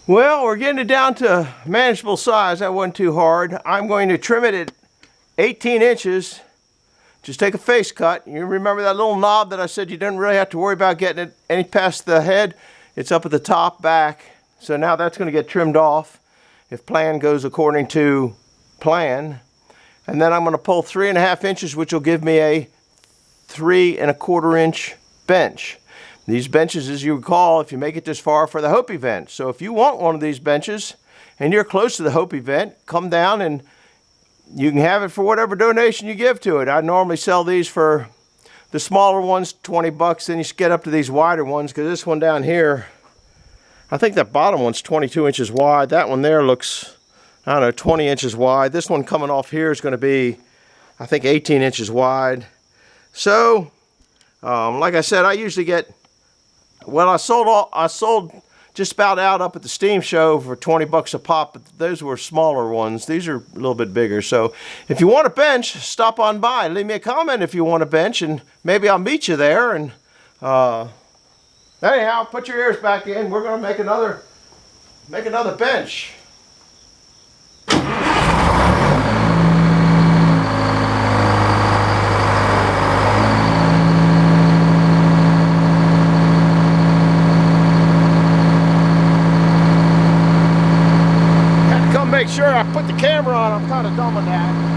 Well, we're getting it down to manageable size. That wasn't too hard. I'm going to trim it at 18 inches. Just take a face cut. You remember that little knob that I said you didn't really have to worry about getting it any past the head? It's up at the top back. So now that's going to get trimmed off if plan goes according to plan. And then I'm going to pull 3.5 inches, which will give me a 3¼ inch bench. These benches, as you recall, if you make it this far, for the Hope event. So if you want one of these benches and you're close to the Hope event, come down and you can have it for whatever donation you give to it. I normally sell these for the smaller ones, 20 bucks. Then you get up to these wider ones, because this one down here, I think that bottom one's 22 inches wide. That one there looks, I don't know, 20 inches wide. This one coming off here is going to be, I think, 18 inches wide. So, like I said, I usually get, well, I sold just about out up at the Steam Show for 20 bucks a pop, but those were smaller ones. These are a little bit bigger. So if you want a bench, stop on by. Leave me a comment if you want a bench, and maybe I'll meet you there. And anyhow, put your ears back in. We're going to make another bench. Make sure I put the camera on. I'm kind of dumb on that.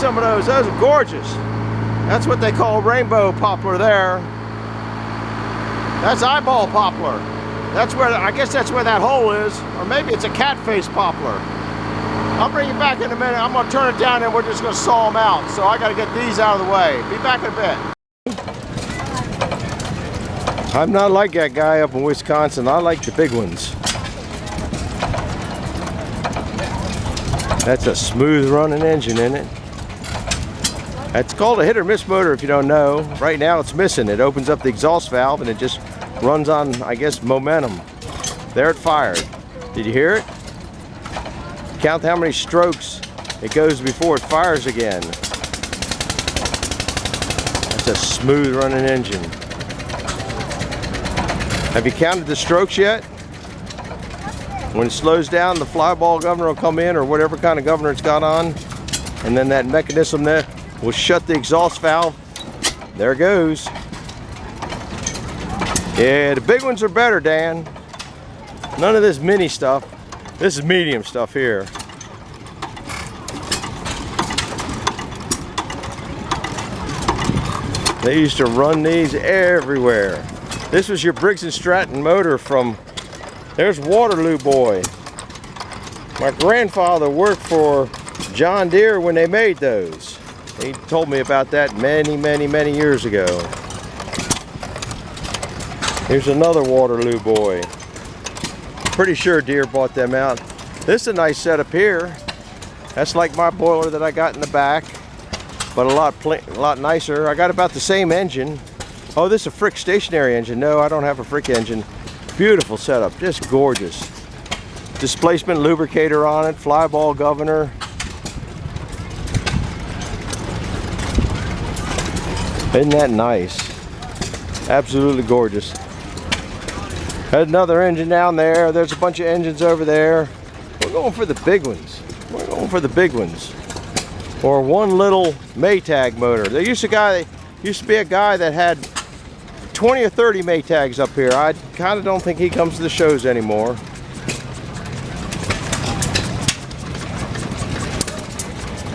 some of those. Those are gorgeous. That's what they call rainbow poplar there. That's eyeball poplar. That's where, I guess that's where that hole is. Or maybe it's a cat face poplar. I'll bring you back in a minute. I'm going to turn it down and we're just going to saw them out. So I got to get these out of the way. Be back in a bit. I'm not like that guy up in Wisconsin. I like the big ones. That's a smooth running engine, isn't it? It's called a hit or miss motor if you don't know. Right now it's missing. It opens up the exhaust valve and it just runs on, I guess, momentum. There it fired. Did you hear it? Count how many strokes it goes before it fires again. That's a smooth running engine. Have you counted the strokes yet? When it slows down, the flyball governor will come in, or whatever kind of governor it's got on, and then that mechanism there will shut the exhaust valve. There it goes. Yeah, the big ones are better, Dan. None of this mini stuff. This is medium stuff here. They used to run these everywhere. This was your Briggs & Stratton motor from, there's Waterloo Boy. My grandfather worked for John Deere when they made those. He told me about that many years ago. Here's another Waterloo Boy. Pretty sure Deere bought them out. This is a nice setup here. That's like my boiler that I got in the back, but a lot nicer. I got about the same engine. Oh, this is a Frick stationary engine. No, I don't have a Frick engine. Beautiful setup, just gorgeous. Displacement lubricator on it, flyball governor. Isn't that nice? Absolutely gorgeous. Another engine down there. There's a bunch of engines over there. We're going for the big ones. We're going for the big ones. Or one little Maytag motor. There used to be a guy that had 20 or 30 Maytags up here. I kind of don't think he comes to the shows anymore.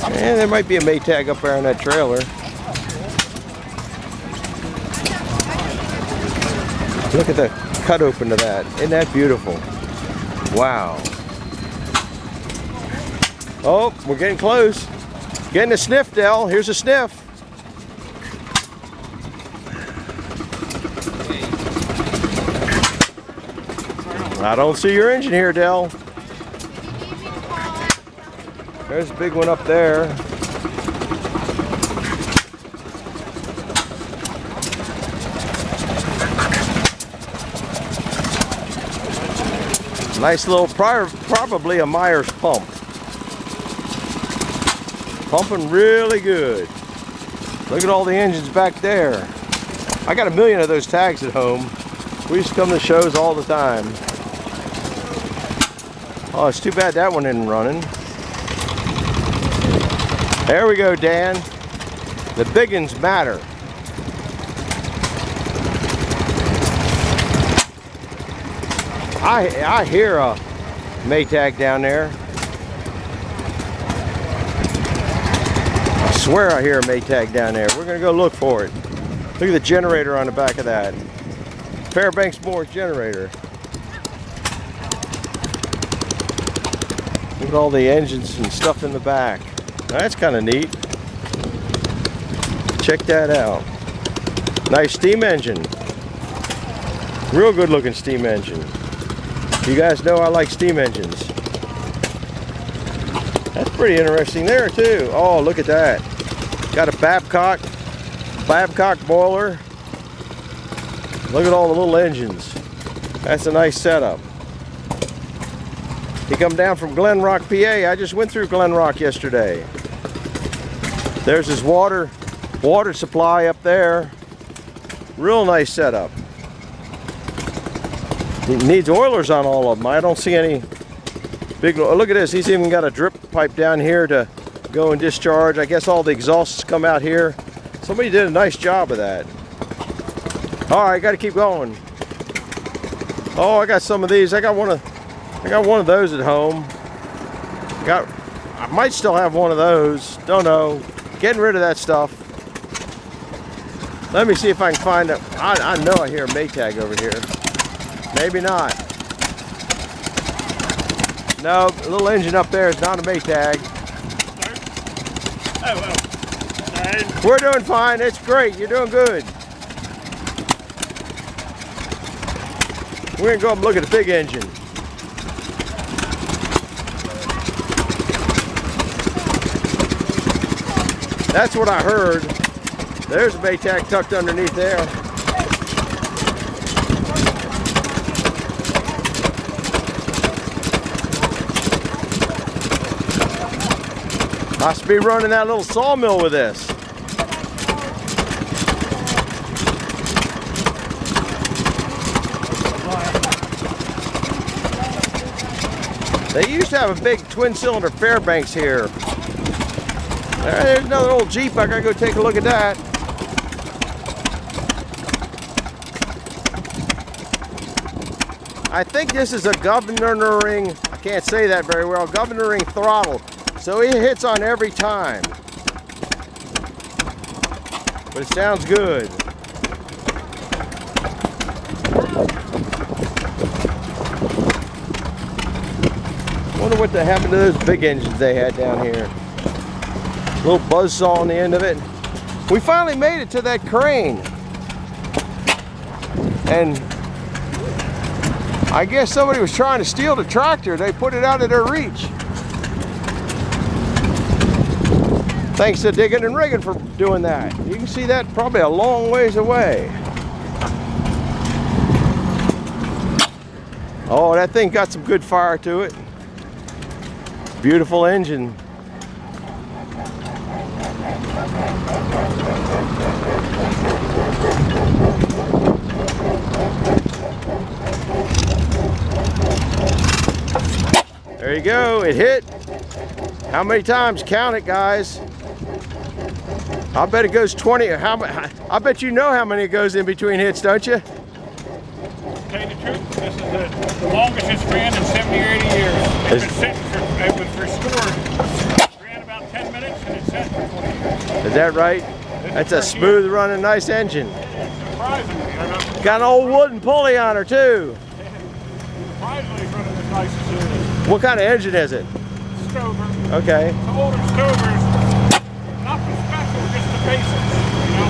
And there might be a Maytag up there in that trailer. Look at the cut open to that. Isn't that beautiful? Wow. Oh, we're getting close. Getting a sniff, Del. Here's a sniff. I don't see your engine here, Del. There's a big one up there. Nice little, probably a Myers pump. Pumping really good. Look at all the engines back there. I got a million of those tags at home. We used to come to shows all the time. Oh, it's too bad that one isn't running. There we go, Dan. The big ones matter. I hear a Maytag down there. I swear I hear a Maytag down there. We're gonna go look for it. Look at the generator on the back of that. Fairbanks Morse generator. Look at all the engines and stuff in the back. That's kind of neat. Check that out. Nice steam engine. Real good looking steam engine. You guys know I like steam engines. That's pretty interesting there too. Oh, look at that. Got a Babcock boiler. Look at all the little engines. That's a nice setup. He come down from Glen Rock, PA. I just went through Glen Rock yesterday. There's his water supply up there. Real nice setup. He needs oilers on all of them. I don't see any big, look at this. He's even got a drip pipe down here to go and discharge. I guess all the exhausts come out here. Somebody did a nice job of that. All right, got to keep going. Oh, I got some of these. I got one of those at home. I might still have one of those. Don't know. Getting rid of that stuff. Let me see if I can find it. I know I hear a Maytag over here. Maybe not. No, a little engine up there is not a Maytag. Oh. We're doing fine. It's great. You're doing good. We're going to go up and look at the big engine. That's what I heard. There's a Maytag tucked underneath there. Must be running that little sawmill with this. They used to have a big twin-cylinder Fairbanks here. There's another old Jeep. I gotta go take a look at that. I think this is a governoring, I can't say that very well, governoring throttle. So it hits on every time. But it sounds good. Wonder what happened to those big engines they had down here. Little buzzsaw on the end of it. We finally made it to that crane. And I guess somebody was trying to steal the tractor. They put it out of their reach. Thanks to Digging and Rigging for doing that. You can see that probably a long ways away. Oh, that thing got some good fire to it. Beautiful engine. There you go, it hit. How many times? Count it, guys. I bet it goes 20. I bet you know how many it goes in between hits, don't you? To tell you the truth, this is the longest it's ran in 70 or 80 years. It's been sitting for, it was restored. It ran about 10 minutes and it's set for 20 years. Is that right? That's a smooth running, nice engine. Surprisingly. Got an old wooden pulley on her too. Surprisingly, it's running as nice as it is. What kind of engine is it? Stover. Okay. It's older Stovers. Not the special, just the basics. You know,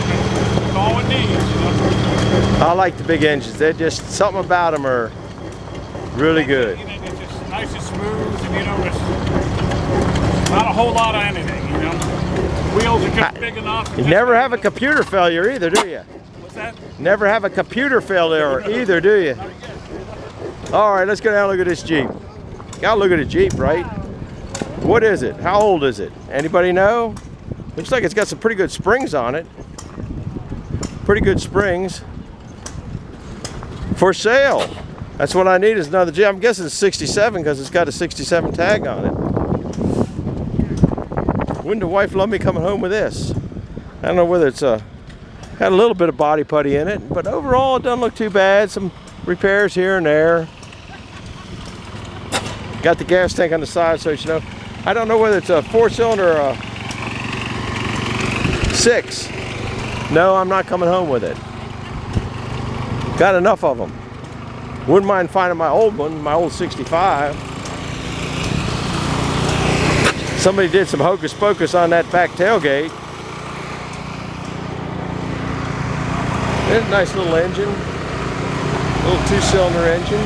it's all it needs. You know? I like the big engines. They're just, something about them are really good. You know, it's just nice and smooth, and you know, it's not a whole lot of anything. You know, wheels are just big enough. You never have a computer failure either, do you? What's that? Never have a computer failure either, do you? All right, let's go down and look at this Jeep. Gotta look at a Jeep, right? What is it? How old is it? Anybody know? Looks like it's got some pretty good springs on it. Pretty good springs. For sale. That's what I need is another Jeep. I'm guessing it's 67 because it's got a 67 tag on it. Wouldn't the wife love me coming home with this? I don't know whether it's had a little bit of body putty in it, but overall it doesn't look too bad. Some repairs here and there. Got the gas tank on the side, so you know. I don't know whether it's a 4-cylinder or a 6. No, I'm not coming home with it. Got enough of them. Wouldn't mind finding my old one, my old 65. Somebody did some hocus pocus on that back tailgate. It's a nice little engine. Little 2-cylinder engine.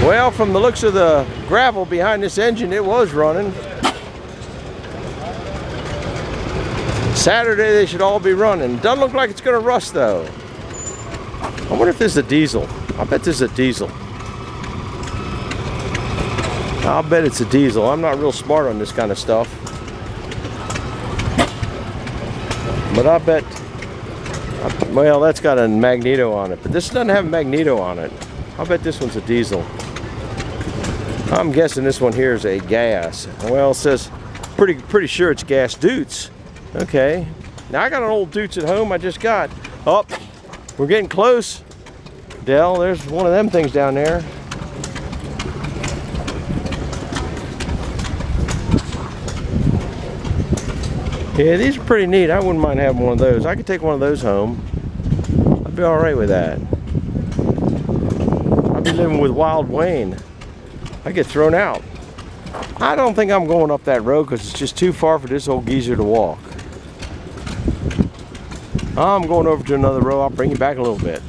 Well, from the looks of the gravel behind this engine, it was running. Saturday they should all be running. Doesn't look like it's going to rust though. I wonder if this is a diesel. I bet this is a diesel. I'll bet it's a diesel. I'm not real smart on this kind of stuff. But I bet, well, that's got a magneto on it, but this doesn't have a magneto on it. I bet this one's a diesel. I'm guessing this one here is a gas. Well, it says pretty sure it's gas Dutes. Okay. Now I got an old Dutes at home I just got. Oh, we're getting close. Dell, there's one of them things down there. Yeah, these are pretty neat. I wouldn't mind having one of those. I could take one of those home. I'd be all right with that. I'd be living with Wild Wayne. I get thrown out. I don't think I'm going up that road because it's just too far for this old geezer to walk. I'm going over to another road. I'll bring you back a little bit.